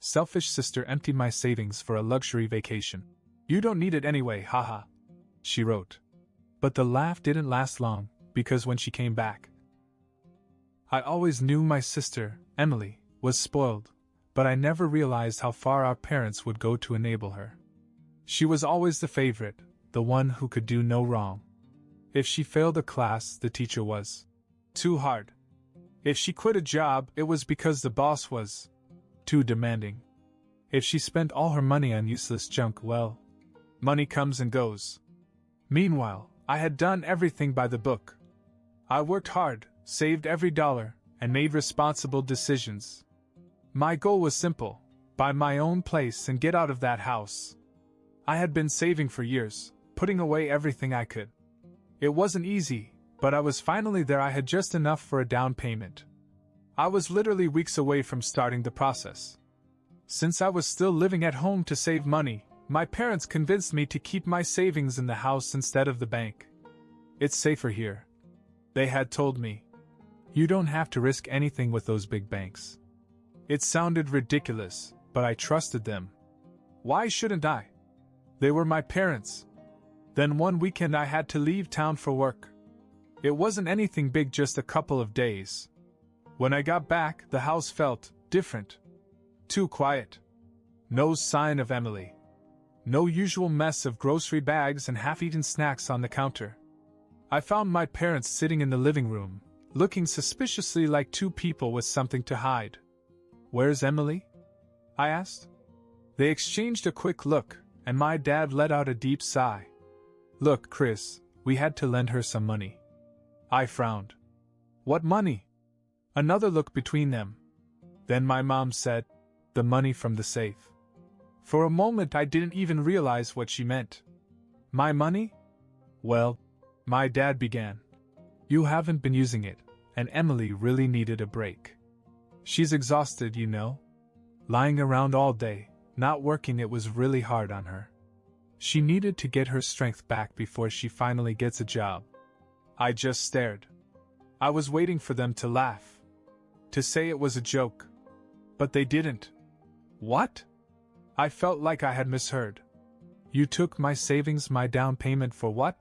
Selfish sister emptied my savings for a luxury vacation. You don't need it anyway, haha, she wrote. But the laugh didn't last long, because when she came back, I always knew my sister, Emily, was spoiled, but I never realized how far our parents would go to enable her. She was always the favorite, the one who could do no wrong. If she failed a class, the teacher was too hard. If she quit a job, it was because the boss was too demanding. If she spent all her money on useless junk, well, money comes and goes. Meanwhile, I had done everything by the book. I worked hard, saved every dollar, and made responsible decisions. My goal was simple: buy my own place and get out of that house. I had been saving for years, putting away everything I could. It wasn't easy, but I was finally there. I had just enough for a down payment. I was literally weeks away from starting the process. Since I was still living at home to save money, my parents convinced me to keep my savings in the house instead of the bank. It's safer here, they had told me. You don't have to risk anything with those big banks. It sounded ridiculous, but I trusted them. Why shouldn't I? They were my parents. Then one weekend I had to leave town for work. It wasn't anything big, just a couple of days. When I got back, the house felt different. Too quiet. No sign of Emily. No usual mess of grocery bags and half-eaten snacks on the counter. I found my parents sitting in the living room, looking suspiciously like two people with something to hide. Where's Emily? I asked. They exchanged a quick look, and my dad let out a deep sigh. Look, Chris, we had to lend her some money. I frowned. What money? Another look between them. Then my mom said, the money from the safe. For a moment I didn't even realize what she meant. My money? Well, my dad began. You haven't been using it, and Emily really needed a break. She's exhausted, you know. Lying around all day, not working, it was really hard on her. She needed to get her strength back before she finally gets a job. I just stared. I was waiting for them to laugh. To say it was a joke. But they didn't. What? I felt like I had misheard. You took my savings, my down payment for what?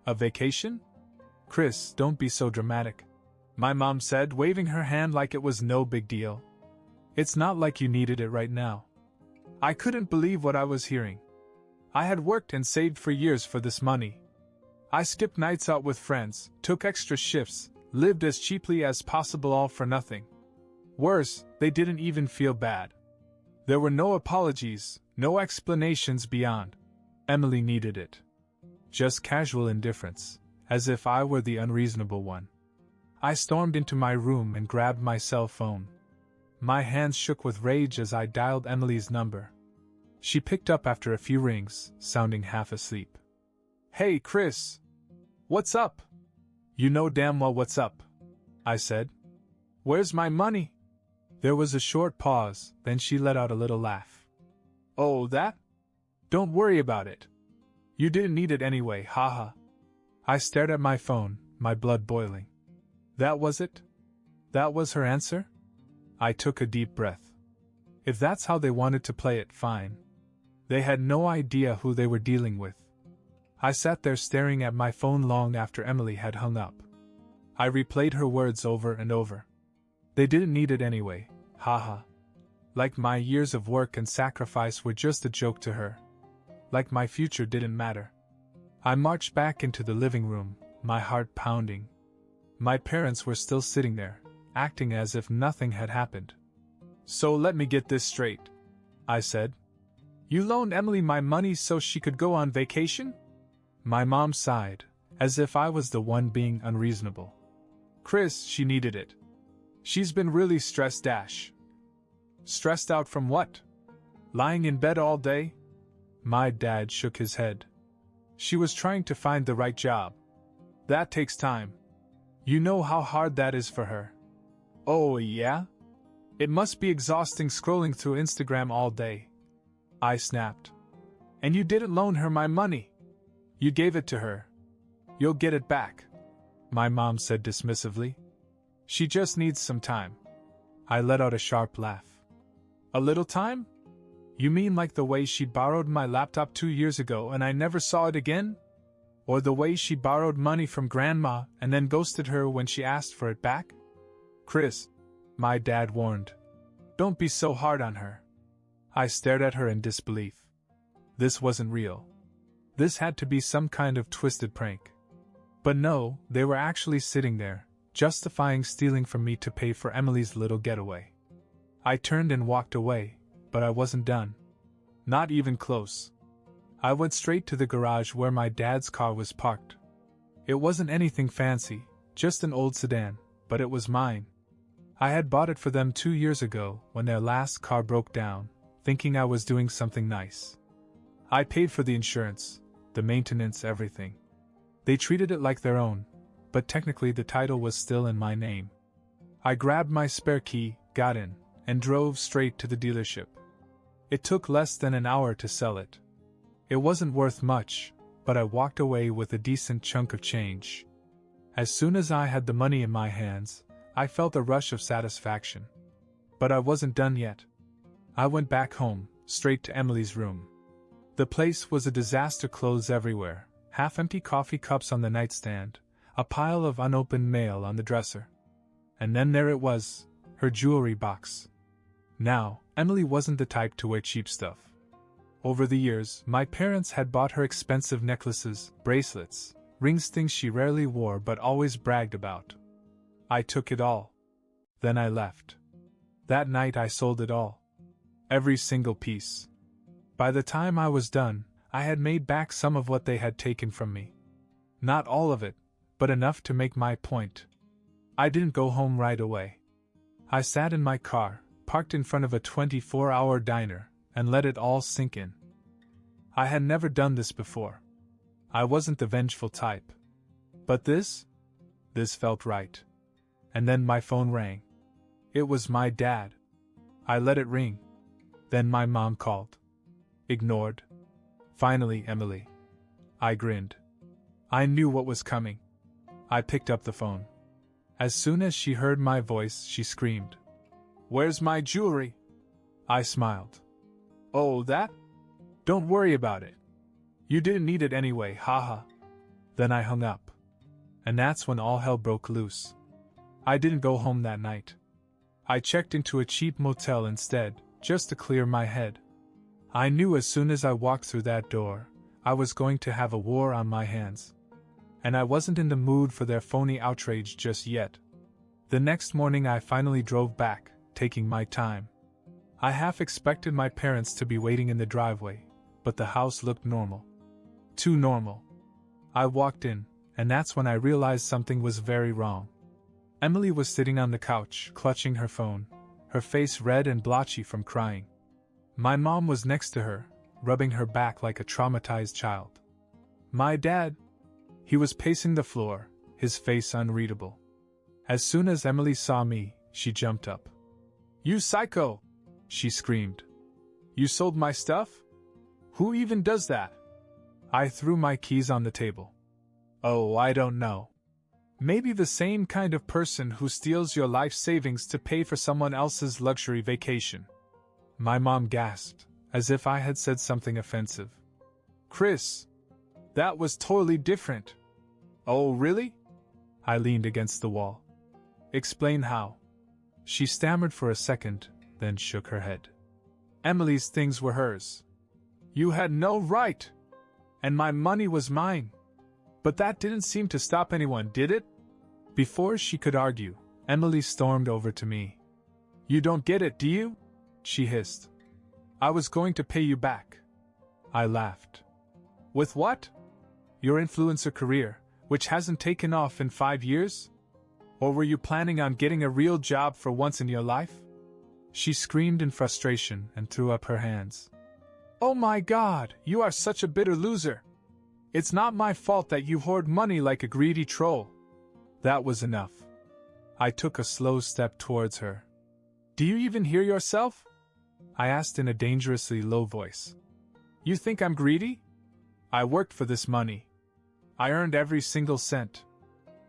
A vacation? Chris, don't be so dramatic, my mom said, waving her hand like it was no big deal. It's not like you needed it right now. I couldn't believe what I was hearing. I had worked and saved for years for this money. I skipped nights out with friends, took extra shifts, lived as cheaply as possible, all for nothing. Worse, they didn't even feel bad. There were no apologies, no explanations beyond. Emily needed it. Just casual indifference, as if I were the unreasonable one. I stormed into my room and grabbed my cell phone. My hands shook with rage as I dialed Emily's number. She picked up after a few rings, sounding half asleep. Hey, Chris. What's up? You know damn well what's up, I said. Where's my money? There was a short pause, then she let out a little laugh. Oh, that? Don't worry about it. You didn't need it anyway, haha. I stared at my phone, my blood boiling. That was it? That was her answer? I took a deep breath. If that's how they wanted to play it, fine. They had no idea who they were dealing with. I sat there staring at my phone long after Emily had hung up. I replayed her words over and over. They didn't need it anyway, haha. Like my years of work and sacrifice were just a joke to her. Like my future didn't matter. I marched back into the living room, my heart pounding. My parents were still sitting there, acting as if nothing had happened. So let me get this straight, I said. You loaned Emily my money so she could go on vacation? My mom sighed, as if I was the one being unreasonable. Chris, she needed it. She's been really stressed. Stressed out from what? Lying in bed all day? My dad shook his head. She was trying to find the right job. That takes time. You know how hard that is for her. Oh, yeah? It must be exhausting scrolling through Instagram all day. I snapped. And you didn't loan her my money. You gave it to her. You'll get it back, my mom said dismissively. She just needs some time. I let out a sharp laugh. A little time? You mean like the way she borrowed my laptop 2 years ago and I never saw it again? Or the way she borrowed money from Grandma and then ghosted her when she asked for it back? Chris, my dad warned. Don't be so hard on her. I stared at her in disbelief. This wasn't real. This had to be some kind of twisted prank. But no, they were actually sitting there, justifying stealing from me to pay for Emily's little getaway. I turned and walked away, but I wasn't done. Not even close. I went straight to the garage where my dad's car was parked. It wasn't anything fancy, just an old sedan, but it was mine. I had bought it for them 2 years ago when their last car broke down, thinking I was doing something nice. I paid for the insurance, the maintenance, everything. They treated it like their own, but technically the title was still in my name. I grabbed my spare key, got in, and drove straight to the dealership. It took less than an hour to sell it. It wasn't worth much, but I walked away with a decent chunk of change. As soon as I had the money in my hands, I felt a rush of satisfaction. But I wasn't done yet. I went back home, straight to Emily's room. The place was a disaster, clothes everywhere, half-empty coffee cups on the nightstand, a pile of unopened mail on the dresser. And then there it was, her jewelry box. Now, Emily wasn't the type to wear cheap stuff. Over the years, my parents had bought her expensive necklaces, bracelets, rings, things she rarely wore but always bragged about. I took it all. Then I left. That night I sold it all. Every single piece. By the time I was done, I had made back some of what they had taken from me. Not all of it, but enough to make my point. I didn't go home right away. I sat in my car, parked in front of a 24-hour diner, and let it all sink in. I had never done this before. I wasn't the vengeful type. But this felt right. And then my phone rang. It was my dad. I let it ring. Then my mom called. Ignored. Finally, Emily. I grinned. I knew what was coming. I picked up the phone. As soon as she heard my voice, she screamed, "Where's my jewelry?" I smiled. "Oh, that? Don't worry about it. You didn't need it anyway, haha." Then I hung up. And that's when all hell broke loose. I didn't go home that night. I checked into a cheap motel instead, just to clear my head. I knew as soon as I walked through that door, I was going to have a war on my hands. And I wasn't in the mood for their phony outrage just yet. The next morning I finally drove back, taking my time. I half expected my parents to be waiting in the driveway, but the house looked normal. Too normal. I walked in, and that's when I realized something was very wrong. Emily was sitting on the couch, clutching her phone, her face red and blotchy from crying. My mom was next to her, rubbing her back like a traumatized child. My dad, he was pacing the floor, his face unreadable. As soon as Emily saw me, she jumped up. "You psycho!" she screamed. "You sold my stuff? Who even does that?" I threw my keys on the table. "Oh, I don't know. Maybe the same kind of person who steals your life savings to pay for someone else's luxury vacation." My mom gasped, as if I had said something offensive. "Chris, that was totally different." "Oh, really?" I leaned against the wall. "Explain how." She stammered for a second, then shook her head. "Emily's things were hers. You had no right. And my money was mine. But that didn't seem to stop anyone, did it?" Before she could argue, Emily stormed over to me. "You don't get it, do you?" she hissed. "I was going to pay you back." I laughed. "With what? Your influencer career, which hasn't taken off in 5 years? Or were you planning on getting a real job for once in your life?" She screamed in frustration and threw up her hands. "Oh my God, you are such a bitter loser. It's not my fault that you hoard money like a greedy troll." That was enough. I took a slow step towards her. "Do you even hear yourself?" I asked in a dangerously low voice. "You think I'm greedy? I worked for this money. I earned every single cent.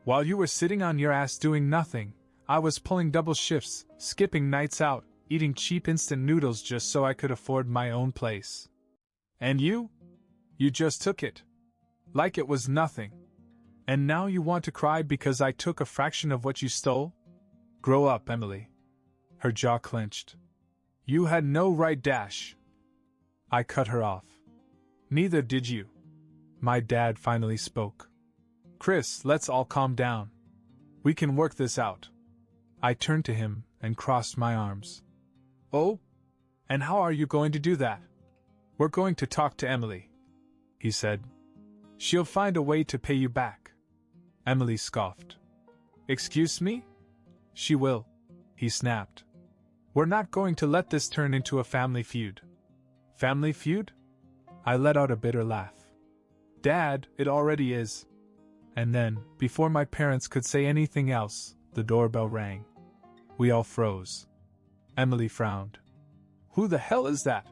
While you were sitting on your ass doing nothing, I was pulling double shifts, skipping nights out, eating cheap instant noodles just so I could afford my own place. And you? You just took it. Like it was nothing. And now you want to cry because I took a fraction of what you stole? Grow up, Emily. Her jaw clenched. You had no right dash. I cut her off. Neither did you. My dad finally spoke. Chris, let's all calm down. We can work this out. I turned to him and crossed my arms. Oh? And how are you going to do that? We're going to talk to Emily, he said. She'll find a way to pay you back. Emily scoffed. Excuse me? She will, he snapped. We're not going to let this turn into a family feud. Family feud? I let out a bitter laugh. Dad, it already is. And then, before my parents could say anything else, the doorbell rang. We all froze. Emily frowned. Who the hell is that?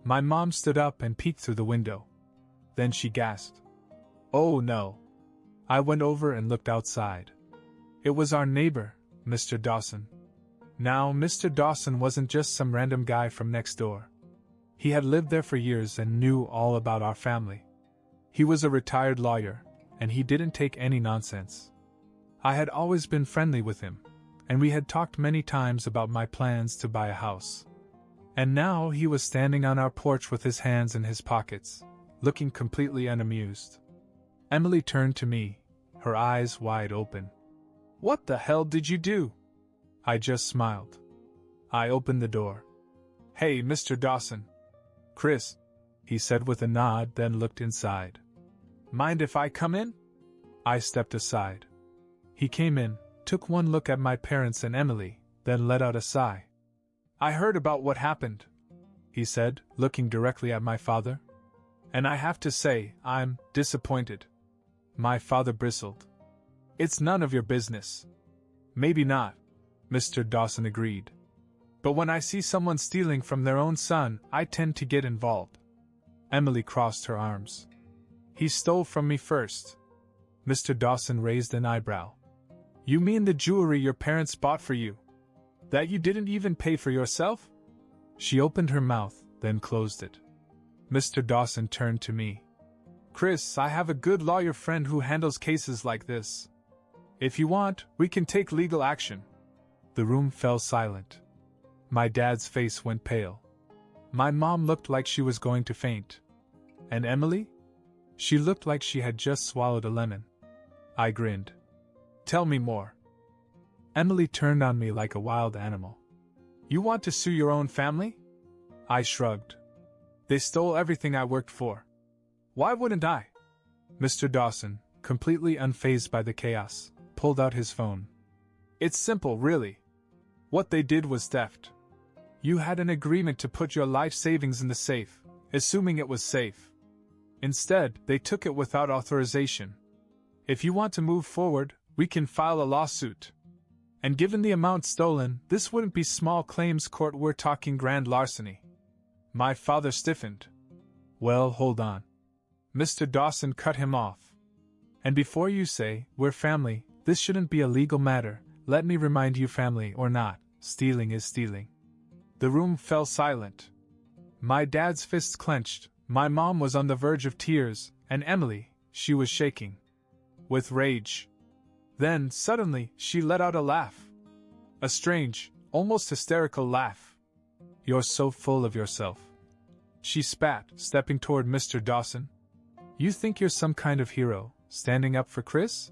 My mom stood up and peeked through the window. Then she gasped. Oh no. I went over and looked outside. It was our neighbor, Mr. Dawson. Now, Mr. Dawson wasn't just some random guy from next door. He had lived there for years and knew all about our family. He was a retired lawyer, and he didn't take any nonsense. I had always been friendly with him, and we had talked many times about my plans to buy a house. And now he was standing on our porch with his hands in his pockets, looking completely unamused. Emily turned to me, her eyes wide open. What the hell did you do? I just smiled. I opened the door. Hey, Mr. Dawson. Chris, he said with a nod, then looked inside. Mind if I come in? I stepped aside. He came in, took one look at my parents and Emily, then let out a sigh. I heard about what happened, he said, looking directly at my father. And I have to say, I'm disappointed. My father bristled. It's none of your business. Maybe not, Mr. Dawson agreed. But when I see someone stealing from their own son, I tend to get involved. Emily crossed her arms. He stole from me first. Mr. Dawson raised an eyebrow. You mean the jewelry your parents bought for you? That you didn't even pay for yourself? She opened her mouth, then closed it. Mr. Dawson turned to me. Chris, I have a good lawyer friend who handles cases like this. If you want, we can take legal action. The room fell silent. My dad's face went pale. My mom looked like she was going to faint. And Emily? She looked like she had just swallowed a lemon. I grinned. Tell me more. Emily turned on me like a wild animal. You want to sue your own family? I shrugged. They stole everything I worked for. Why wouldn't I? Mr. Dawson, completely unfazed by the chaos, pulled out his phone. It's simple, really. What they did was theft. You had an agreement to put your life savings in the safe, assuming it was safe. Instead, they took it without authorization. If you want to move forward, we can file a lawsuit. And given the amount stolen, this wouldn't be small claims court, we're talking grand larceny. My father stiffened. Well, hold on. Mr. Dawson cut him off. And before you say, we're family, this shouldn't be a legal matter, let me remind you, family or not, stealing is stealing. The room fell silent. My dad's fists clenched, my mom was on the verge of tears, and Emily, she was shaking. With rage. Then, suddenly, she let out a laugh. A strange, almost hysterical laugh. You're so full of yourself. She spat, stepping toward Mr. Dawson. You think you're some kind of hero, standing up for Chris?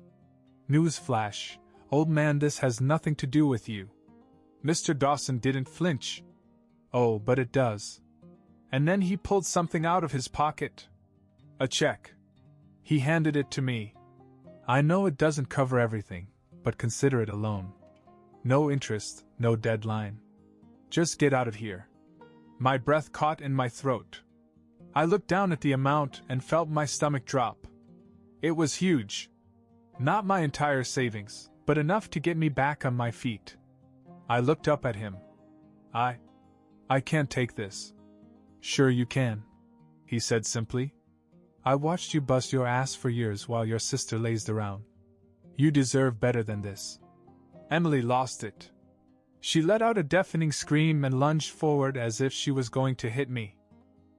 Newsflash, old man, this has nothing to do with you. Mr. Dawson didn't flinch. Oh, but it does. And then he pulled something out of his pocket. A check. He handed it to me. I know it doesn't cover everything, but consider it a loan. No interest, no deadline. Just get out of here. My breath caught in my throat. I looked down at the amount and felt my stomach drop. It was huge. Not my entire savings, but enough to get me back on my feet. I looked up at him. I can't take this. Sure you can, he said simply. I watched you bust your ass for years while your sister lazed around. You deserve better than this. Emily lost it. She let out a deafening scream and lunged forward as if she was going to hit me.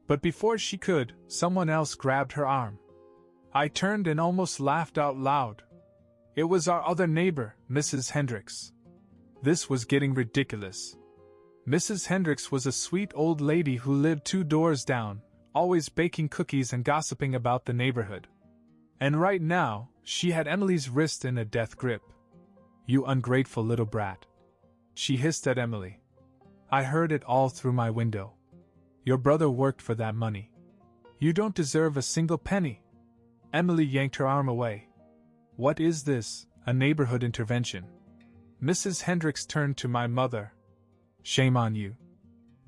But before she could, someone else grabbed her arm. I turned and almost laughed out loud. It was our other neighbor, Mrs. Hendricks. This was getting ridiculous. Mrs. Hendricks was a sweet old lady who lived 2 doors down, always baking cookies and gossiping about the neighborhood. And right now, she had Emily's wrist in a death grip. "You ungrateful little brat," she hissed at Emily. "I heard it all through my window. Your brother worked for that money. You don't deserve a single penny." Emily yanked her arm away. "What is this, a neighborhood intervention?" Mrs. Hendricks turned to my mother. "Shame on you.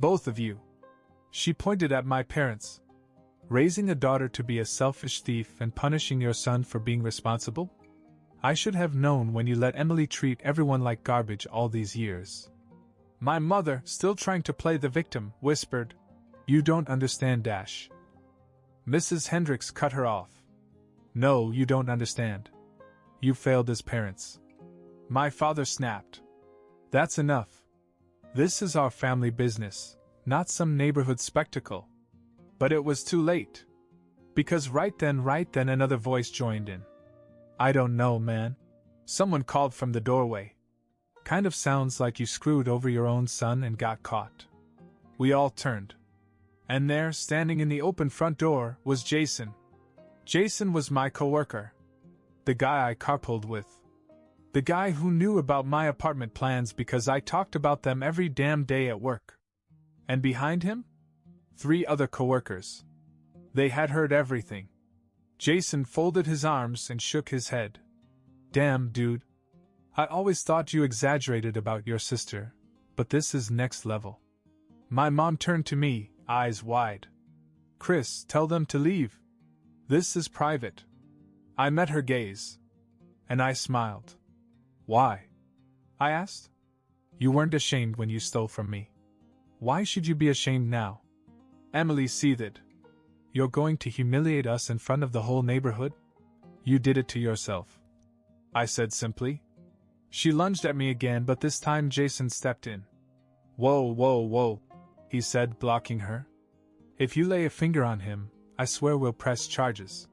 Both of you." She pointed at my parents. "Raising a daughter to be a selfish thief and punishing your son for being responsible? I should have known when you let Emily treat everyone like garbage all these years." My mother, still trying to play the victim, whispered, "You don't understand, Dash." Mrs. Hendricks cut her off. "No, you don't understand. You failed as parents." My father snapped. "That's enough. This is our family business, not some neighborhood spectacle." But it was too late. Because right then another voice joined in. "I don't know, man," someone called from the doorway. "Kind of sounds like you screwed over your own son and got caught." We all turned. And there, standing in the open front door, was Jason. Jason was my coworker. The guy I carpooled with. The guy who knew about my apartment plans because I talked about them every damn day at work. And behind him? 3 other coworkers. They had heard everything. Jason folded his arms and shook his head. "Damn, dude. I always thought you exaggerated about your sister, but this is next level." My mom turned to me, eyes wide. "Chris, tell them to leave. This is private." I met her gaze. And I smiled. "Why?" I asked. "You weren't ashamed when you stole from me. Why should you be ashamed now?" Emily seethed. "You're going to humiliate us in front of the whole neighborhood? You did it to yourself," I said simply. She lunged at me again, but this time Jason stepped in. Whoa, he said, blocking her. "If you lay a finger on him, I swear we'll press charges."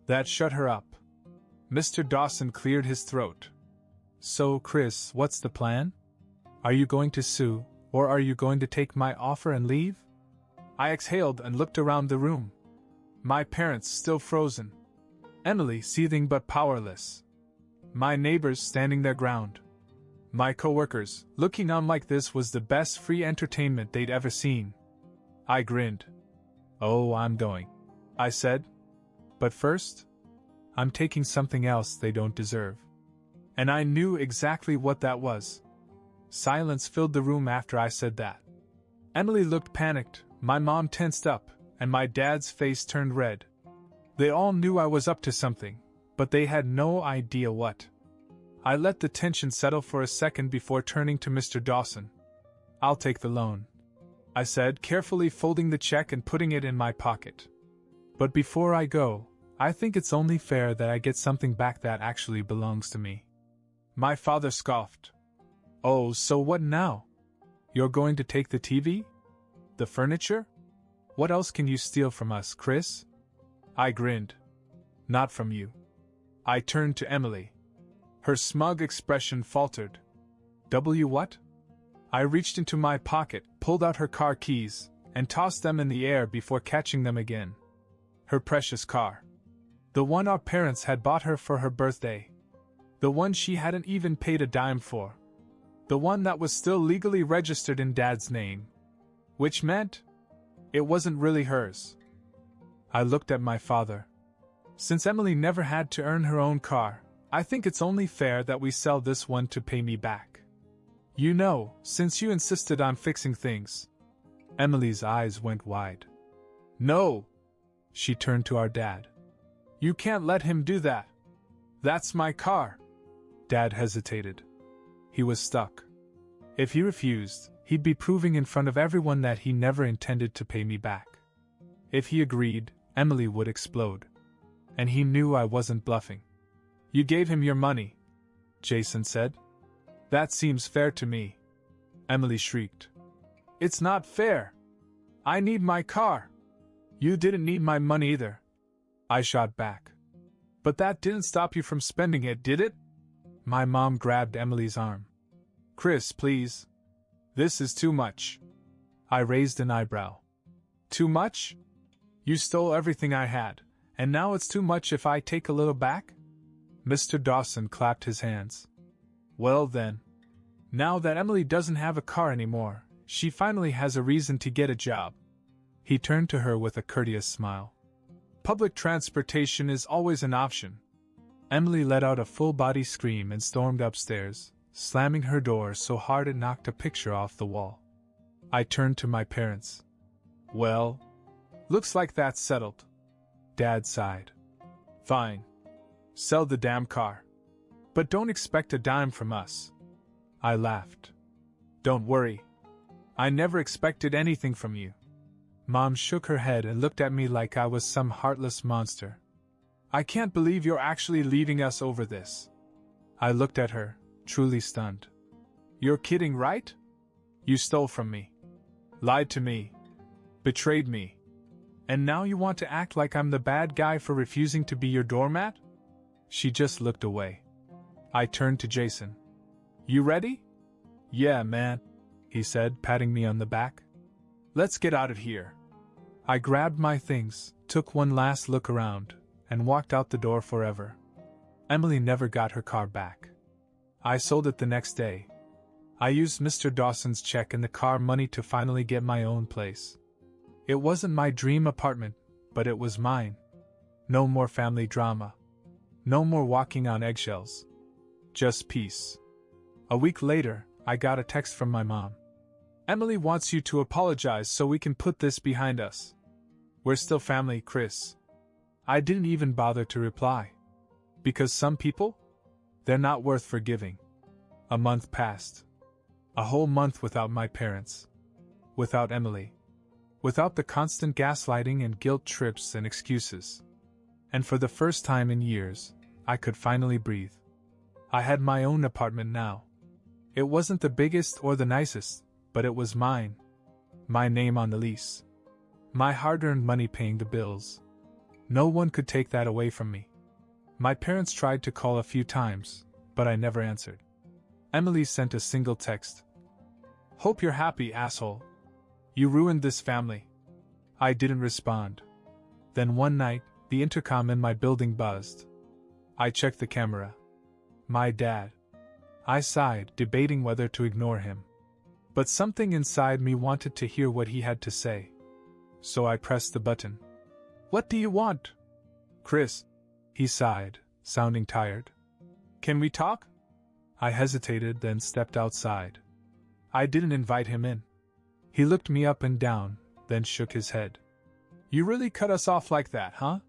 That shut her up. Mr. Dawson cleared his throat. "So, Chris, what's the plan? Are you going to sue, or are you going to take my offer and leave?" I exhaled and looked around the room. My parents still frozen. Emily seething but powerless. My neighbors standing their ground. My coworkers, looking on like this was the best free entertainment they'd ever seen. I grinned. "Oh, I'm going," I said. "But first, I'm taking something else they don't deserve." And I knew exactly what that was. Silence filled the room after I said that. Emily looked panicked, my mom tensed up, and my dad's face turned red. They all knew I was up to something, but they had no idea what. I let the tension settle for a second before turning to Mr. Dawson. "I'll take the loan," I said, carefully folding the check and putting it in my pocket. "But before I go, I think it's only fair that I get something back that actually belongs to me." My father scoffed. "Oh, so what now? You're going to take the TV? The furniture? What else can you steal from us, Chris?" I grinned. "Not from you." I turned to Emily. Her smug expression faltered. What?" I reached into my pocket, pulled out her car keys, and tossed them in the air before catching them again. Her precious car. The one our parents had bought her for her birthday. The one she hadn't even paid a dime for. The one that was still legally registered in Dad's name. Which meant it wasn't really hers. I looked at my father. "Since Emily never had to earn her own car, I think it's only fair that we sell this one to pay me back. You know, since you insisted on fixing things." Emily's eyes went wide. "No!" She turned to our dad. "You can't let him do that. That's my car." Dad hesitated. He was stuck. If he refused, he'd be proving in front of everyone that he never intended to pay me back. If he agreed, Emily would explode. And he knew I wasn't bluffing. "You gave him your money," Jason said. "That seems fair to me." Emily shrieked. It's not fair. I need my car. You didn't need my money either. I shot back. But that didn't stop you from spending it, did it? My mom grabbed Emily's arm. Chris, please. This is too much. I raised an eyebrow. Too much? You stole everything I had, and now it's too much if I take a little back? Mr. Dawson clapped his hands. Well then. Now that Emily doesn't have a car anymore, she finally has a reason to get a job. He turned to her with a courteous smile. Public transportation is always an option. Emily let out a full-body scream and stormed upstairs, slamming her door so hard it knocked a picture off the wall. I turned to my parents. Well, looks like that's settled. Dad sighed. Fine. Sell the damn car. But don't expect a dime from us. I laughed. Don't worry. I never expected anything from you. Mom shook her head and looked at me like I was some heartless monster. I can't believe you're actually leaving us over this. I looked at her, truly stunned. You're kidding, right? You stole from me. Lied to me. Betrayed me. And now you want to act like I'm the bad guy for refusing to be your doormat? She just looked away. I turned to Jason. You ready? Yeah, man, he said, patting me on the back. Let's get out of here. I grabbed my things, took one last look around, and walked out the door forever. Emily never got her car back. I sold it the next day. I used Mr. Dawson's check and the car money to finally get my own place. It wasn't my dream apartment, but it was mine. No more family drama. No more walking on eggshells. Just peace. A week later, I got a text from my mom. Emily wants you to apologize so we can put this behind us. We're still family, Chris. I didn't even bother to reply. Because some people? They're not worth forgiving. A month passed. A whole month without my parents. Without Emily. Without the constant gaslighting and guilt trips and excuses. And for the first time in years, I could finally breathe. I had my own apartment now. It wasn't the biggest or the nicest, but it was mine. My name on the lease. My hard-earned money paying the bills. No one could take that away from me. My parents tried to call a few times, but I never answered. Emily sent a single text. Hope you're happy, asshole. You ruined this family. I didn't respond. Then one night, the intercom in my building buzzed. I checked the camera. My dad. I sighed, debating whether to ignore him. But something inside me wanted to hear what he had to say. So I pressed the button. What do you want? Chris, he sighed, sounding tired. Can we talk? I hesitated, then stepped outside. I didn't invite him in. He looked me up and down, then shook his head. You really cut us off like that, huh?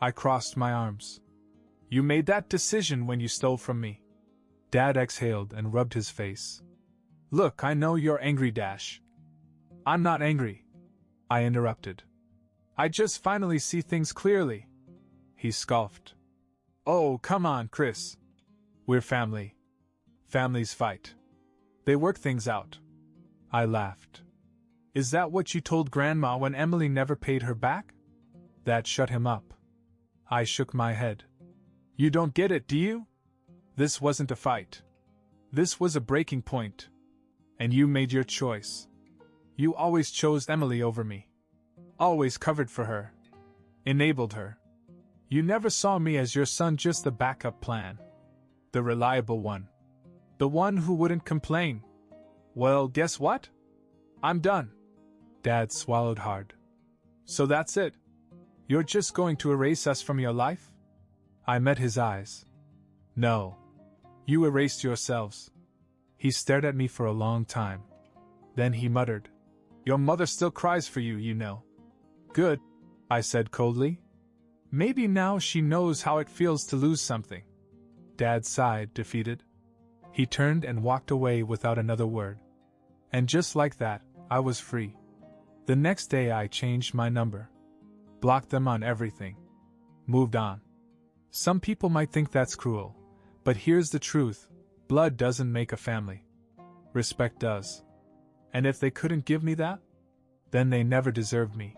I crossed my arms. You made that decision when you stole from me. Dad exhaled and rubbed his face. Look, I know you're angry, Dash. I'm not angry. I interrupted. I just finally see things clearly. He scoffed. Oh, come on, Chris. We're family. Families fight. They work things out. I laughed. Is that what you told Grandma when Emily never paid her back? That shut him up. I shook my head. You don't get it, do you? This wasn't a fight. This was a breaking point. And you made your choice. You always chose Emily over me. Always covered for her. Enabled her. You never saw me as your son, just the backup plan. The reliable one. The one who wouldn't complain. Well, guess what? I'm done. Dad swallowed hard. So that's it? You're just going to erase us from your life? I met his eyes. No. You erased yourselves. He stared at me for a long time. Then he muttered. Your mother still cries for you, you know. Good, I said coldly. Maybe now she knows how it feels to lose something. Dad sighed, defeated. He turned and walked away without another word. And just like that, I was free. The next day I changed my number. Blocked them on everything. Moved on. Some people might think that's cruel, but here's the truth. Blood doesn't make a family. Respect does. And if they couldn't give me that? Then they never deserved me.